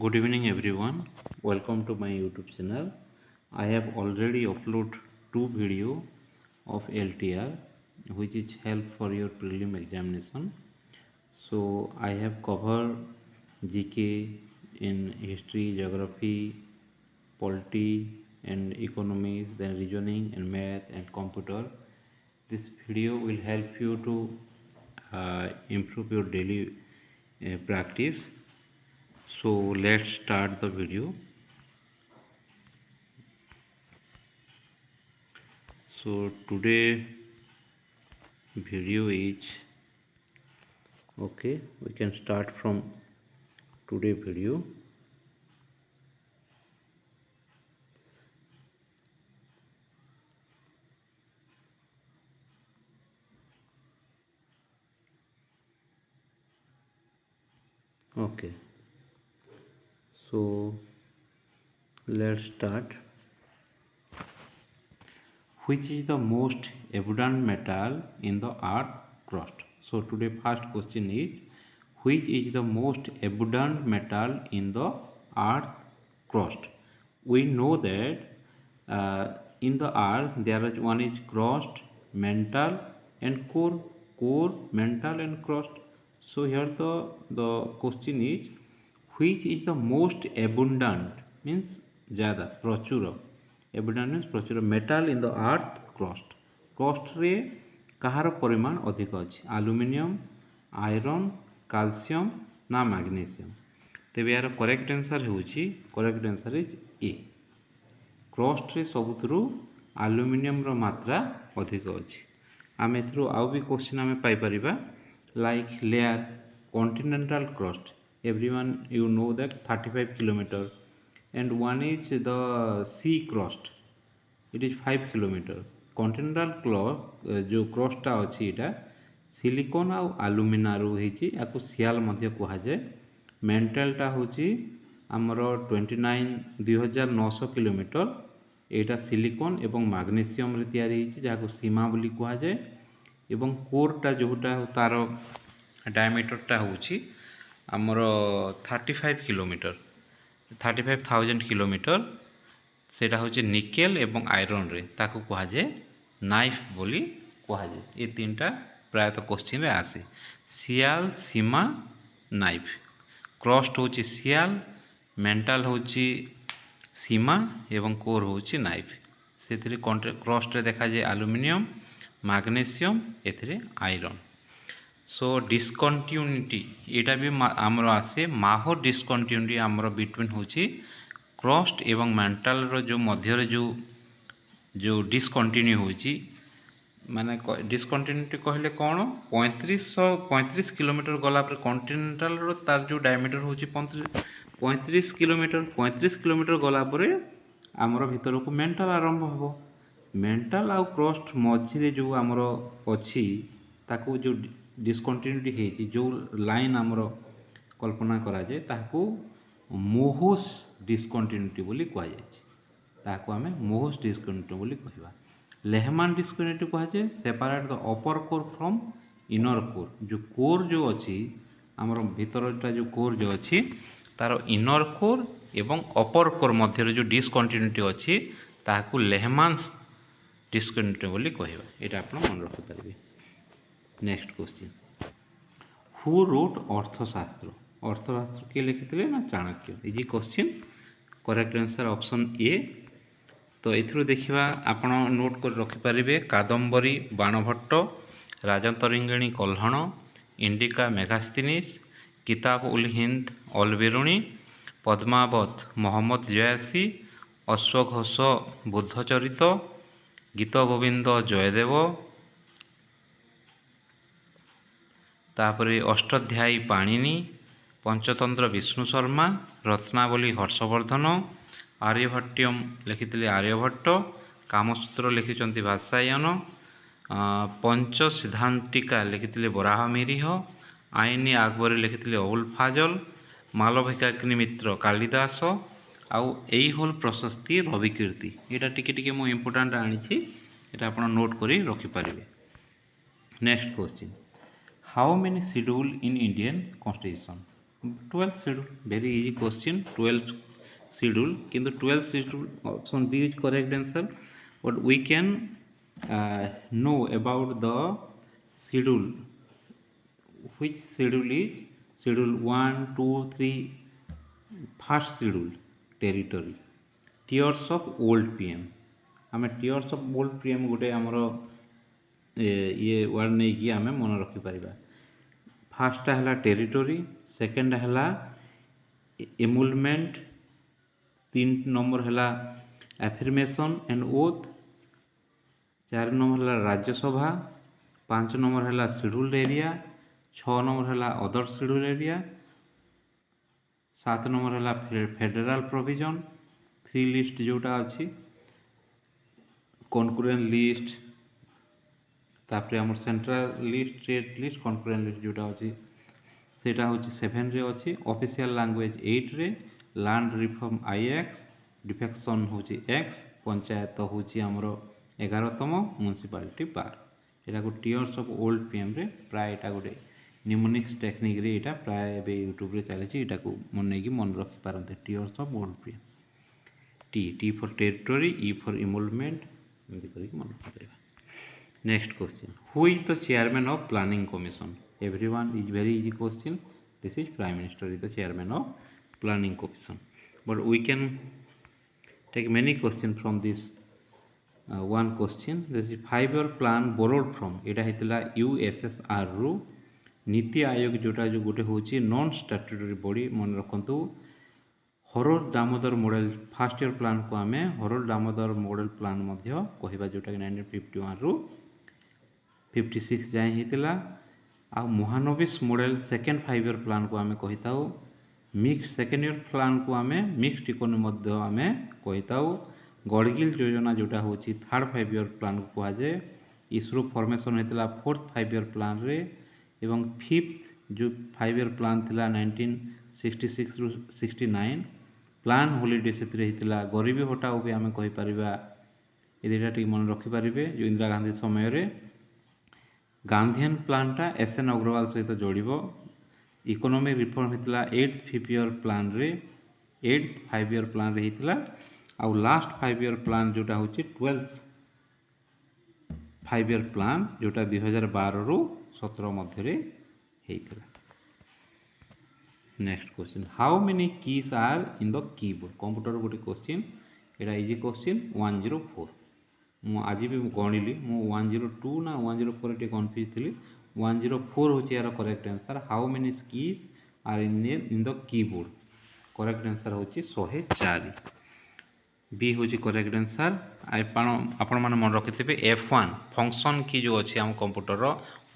Good evening everyone. Welcome to my YouTube channel. I have already uploaded two video of LTR which is help for your prelim examination. So I have covered GK in history, geography, polity and economics, then reasoning and math and computer. This video will help you to improve your daily practice. So let's start the video. So today video is okay, we can start from today video. Okay, so let's start. Which is the most abundant metal in the earth crust? So today first question is, which is the most abundant metal in the earth crust? We know that in the earth there is one is crust, mantle and core. Core, mantle and crust. So here the question is, which is the most abundant means ज़्यादा प्रचुर, abundant means प्रचुर metal in the earth crust. crust रे कହାର परिमाण अधिक अछि, aluminium, iron, calcium ना magnesium? तेबे यार करेक्ट आंसर होउची, correct answer is a. crust रे सबुथरु aluminium रो मात्रा अधिक अछि. आम एथरु आउ भी क्वेश्चन आमे पाई परिबा like layer continental crust. Everyone you know that 35 kilometer, and one is the sea crust, it is 5 kilometer. continental जो crust टा अछि एटा सिलिकॉन आ alumina रो हेची, याकु सियाल मध्य कुहा जाय. मेंटल टा होची हमरो 29,900 किलोमीटर. एटा सिलिकॉन एवं मैग्नीशियम रे तयारी हेची, जाकु सीमा बोली कुहा जाय. एवं कोर टा जोटा तार डायमीटर टा होची हमरो 35 किलोमीटर, 35,000 किलोमीटर. सेटा होची निकेल एवं आयरन रे, ताकु कुहा जाय नाइफ बोली कुहा जाय. ए तीनटा प्रायतः क्वेश्चन रे आसे. सियाल, सीमा, नाइफ. क्रस्ट होची सियाल, मेंटल होची सीमा एवं कोर होची नाइफ. सेथिरे क्रस्ट रे देखा जाय एल्युमिनियम, मैग्नीशियम, एथिरे आयरन. सो डिस्कंटिन्यूटी एटा भी आमर आसे. माहो डिस्कंटिन्यूटी आमर बिटवीन होची क्रस्ट एवं मेंटल रो जो मध्य रे जो डिस्कंटिन्यू होची, माने डिस्कंटिन्यूटी कहले कोन 35 किलोमीटर गला पर कॉन्टिनेंटल रो तार जो डायमीटर होची 35 किलोमीटर. 35 किलोमीटर गला पर आमर भीतर को मेंटल आरंभ हो. मेंटल आ क्रस्ट मझी रे जो आमर अछि ताकू जो डिस्कंटिन्यूटी हेची, जो लाइन आमर कल्पना करा जाए ताकू मोहस डिस्कंटिन्यूटी बोली कहा जाए. ताकू आमे मोहस डिस्कंटिन्यूटी बोली कहबा. लेहमान डिस्कंटिन्यूटी कहा जाए separate the upper core from inner core. जो कोर जो अछि आमर भीतरटा जो कोर जो अछि तार इनर कोर एवं अपर कोर मध्य रे जो डिस्कंटिन्यूटी अछि ताकू लेहमान्स डिस्कंटिन्यूटी बोली कहबा. एटा आपण मन रखि परिबे. नेक्स्ट क्वेश्चन, हु रोट अर्थशास्त्र? अर्थशास्त्र किए लिखिथिले ना Chanakya. Easy question. Correct answer option A. तो एथरो देखिबा आपण नोट कर रखि परिबे. कादम्बरी बाणभट्ट, राजतरंगिणी कल्हण, इंडिका मेघास्थिनिस, किताब उल हिंद अलबेरुणी, पद्मावत मोहम्मद जयासी, अश्वघोष बुद्धचरित, गीत गोविंद जयदेव, तापरे अष्टाध्यायी पाणिनी, पंचतंत्र विष्णु शर्मा, रत्नावली हर्षवर्धन, आर्यभट्टयम लिखिथिले आर्यभट्ट, कामसूत्र लिखिचंती भाषायन, पंच सिद्धांतिका लिखिथिले बराहमिहिर, आईनी आकबरी लिखिथिले अबुल फाजल, मालविकाग्नि मित्र कालिदास, आउ एई होल प्रशस्ति रविकीर्ति. एटा टिके टिके मो इम्पोर्टेंट आनिछि, एटा आपण नोट करी रखि परिबे. Next question, how many schedule in Indian constitution? 12th schedule, very easy question. 12th schedule, কিন্তু 12th schedule option B is correct answer. But we can know about the schedule, which schedule is schedule 1 2 3. First schedule territory, tiers of old PM. आम tiers of old PM गोटे आमर ये word नहीं कि आम मन रखिपर. फार्स्टा है टेरिटोरी, सेकेंड है एमुलमेंट, 3 नंबर है एफर्मेशन एंड ओथ, 4 नंबर है राज्यसभा, 5 नंबर है शेड्यूल्ड एरिया, 6 नंबर है अदर शेड्यूल्ड एरिया, 7 नंबर है फेडरल प्रोविजन, 3 लिस्ट जोटा अच्छी कनकुरेंट लिस्ट, तापर आम central list, state list, कनकुरेंट list जोटा अच्छी सेटा हूँ 7 रे अच्छी, ऑफिशियल लैंग्वेज 8 रे, लैंड रिफॉर्म IX, डिफेक्शन हूँ X, पंचायत हूँ आमर 11तम, म्युनिसिपालिटी 12. यहाँ को टीयर्स ऑफ ओल्ड PM रे प्राय यहाँ गोटे निमोनिक्स टेक्निक रे यहाँ प्राय यूट्यूब रे चली यहाँ को मन मन रखिपारते. Tears of old PM, T for territory, E for emolument, एमती करके मन रखिपर. Next question, who is the chairman of planning commission? Everyone is very easy question. This is prime minister is the chairman of planning commission. But we can take many question from this one question. This is 5-year plan borrowed from, यहाँ होता USSR रु. नीति आयोग जोटा जो गोटे हूँ non statutory body, मन रखु. Harrod Domar model first year plan को आम हरोल दामोदर मॉडल प्लान कहवा, जोटा कि 1951 रु 56 जाए होता. आ महानबीस मॉडल सेकेंड 5-year प्लान को आम कही था. मिक्स सेकेंड ईयर प्लान को आम मिक्सड इकोनॉमी आम कही था. गड़गिल योजना जोटा हूँ थर्ड 5-year प्लान को कहुए. इसरो फॉर्मेशन होता 4th 5-year प्लान रे, एवं 5th जो 5-year प्लान थिला 1966 रु 69. प्लान हॉलीडे से होता गरीबी हटाओ भी आम कहीपर. ये मन रखिपारे जो इंदिरा गांधी समय रे गांधीयन प्लानटा SN अग्रवाल सहित जोड़. इकोनॉमिक रिफॉर्म होता 8th 5-year प्लान रे, 8th 5-year प्लान रे होता. आउ लास्ट 5-year प्लान जोटा हूँ 12th 5-year प्लान जोटा 2012 रु 17 मध्य होता. Next question, how many keys are in the keyboard? Computer गोटे क्वेश्चन, यहाँ इजी क्वेश्चन. 104 मु आज भी गणिली, मु 102 ना 104 टे कन्फ्यूज थी. 104 हूँ यार correct answer. How many keys are in the keyboard? Correct answer हूँ 104. बी हूँ करेक्ट आंसर. आपण मैंने मन रखिथे F1 फंक्शन की जो अच्छी आम कंप्यूटर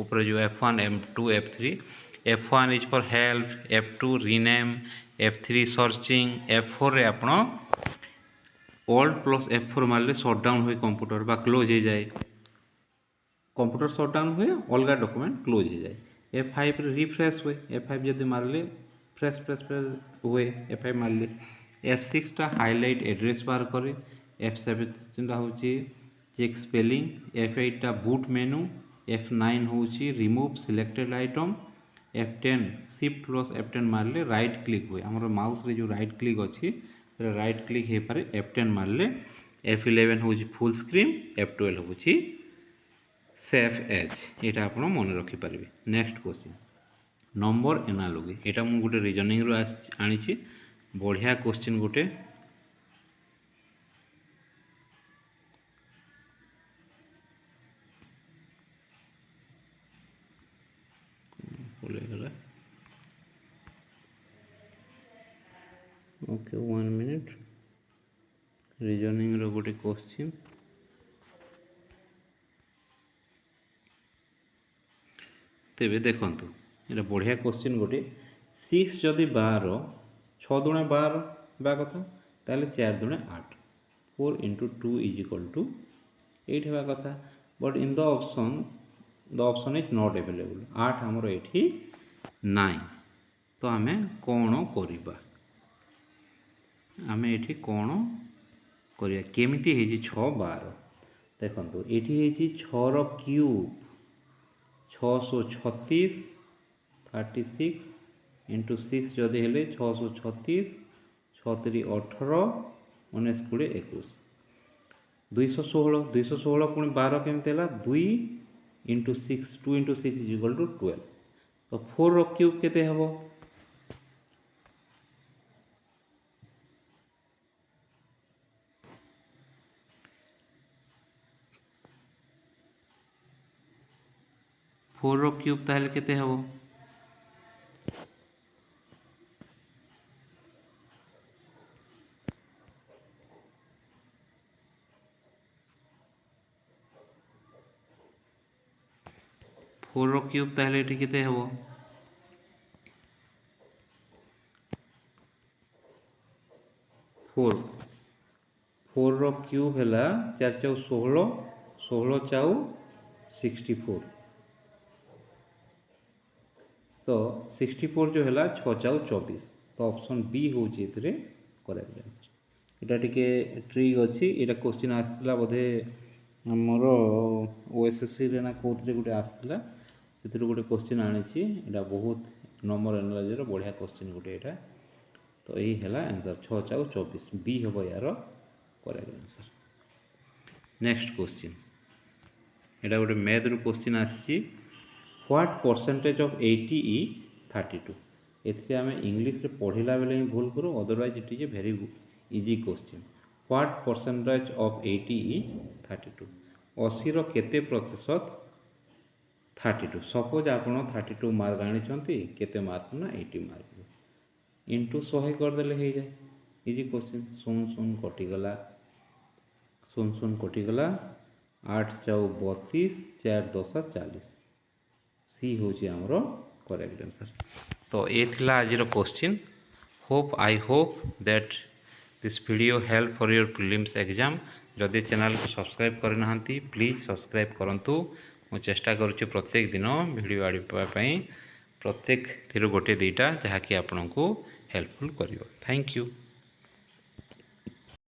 ऊपर जो F1 F2 F3. F1 is for help, F2 rename, F3 searching, F4 रे आपण ऑल्ट प्लस F4 मारे शटडाउन हुए कंप्यूटर बा क्लोज हो जाए. कंप्यूटर शटडाउन हुए, अलग डॉक्यूमेंट क्लोज हो जाए. F5 रे रिफ्रेश हुए, F5 जब मारे फ्रेश फ्रेश फ्रेश हुए, F5 मारे. F6 टा हाईलाइट एड्रेस बार करे. F7 टा हूँ चेक स्पेलिंग. F8 टा बूट मेनू. F9 हूँ remove selected item. F10 shift plus F10 मारे राइट क्लिक हुए. आम माउस रे जो राइट क्लिक अच्छी राइट क्लिक हो पारे. F10 मारे. F11 हूँ फुल स्क्रीन. F12 हूँ सेफ एज. यहाँ आप मन रखिपारे. Next question, number analogy. यहाँ मुझे गोटे रीजनिंग रू आनी बढ़िया क्वेश्चन गोटे. Okay 1 minute. रीजनिंग रो गोटे क्वेश्चन. तेरे देखु ये बढ़िया क्वेश्चन गोटे. 6 जदि 12, 6 दूणे 12 बा कथा, ताले 4 दूणे 8. 4 into 2 is equal to 8 होगा कथा. But in the option is not available. 8 हमर एठी नाई. तो आमे कौन करिबा? आमे एठी कौन करिया? केमिति हेजी 6 12 देखंतु. एठी हेजी 6 रो क्यूब 636 36 इंटू 6 जदि हेले 636 6 3 18 19 20 21 216 पुणी 12 केमती है 2 into 6 2 into 6 is equal to 12 तो 4 रो क्यूब केते हबो 4 रो क्यूब ताहले केते हबो 4 रो क्यूब ताहले एठी केते हबो 4 4 रो क्यूब है 4 चौ 16 16 चाउ 64 तो 64 जो है 6 चाउ 24 तो ऑप्शन बी हूँ करेक्ट आंसर यहाँ टी ट्रिक अच्छी यहाँ क्वेश्चन आसाला बोधे मोर ओएसएससी ना कौन गोटे आसाला से गोटे क्वेश्चन आनी यहाँ बहुत नंबर एनालाइजर बढ़िया क्वेश्चन गोटे यहाँ तो यही है आंसर 6 चाउ 24 बी हम यार करेक्ट आंसर नेक्स्ट क्वेश्चन यहाँ गोटे मैथ रु क्वेश्चन आसी व्हाट परसेंटेज ऑफ 80 इज 32 एथिरे आम इंग्लिश रे पढ़िला बेले ही भूल करूँ otherwise it is a very easy question what percentage of 80 is 32 80 रो केते प्रतिशत 32 सपोज आपण 32 मार्क आनी केते मार्क ना 80 मार्क इंटू 100 करदे हो जाए इजी क्वेश्चन 0 कटिगला 0 कटिगला 8 चाउ 32 4 10 40 सी हूँ आमर करेक्ट आंसर तो ये थिला आज question hope I hope that this video help for your prelims exam जदि चैनल को सब्सक्राइब करना प्लीज़ सब्सक्राइब करूँ मु चेष्टा करुच्ची प्रत्येक दिन वीडियो आड़ाई प्रत्येक थी गोटे दुईटा जहाँकि आपको हेल्पफुल कर थैंक यू।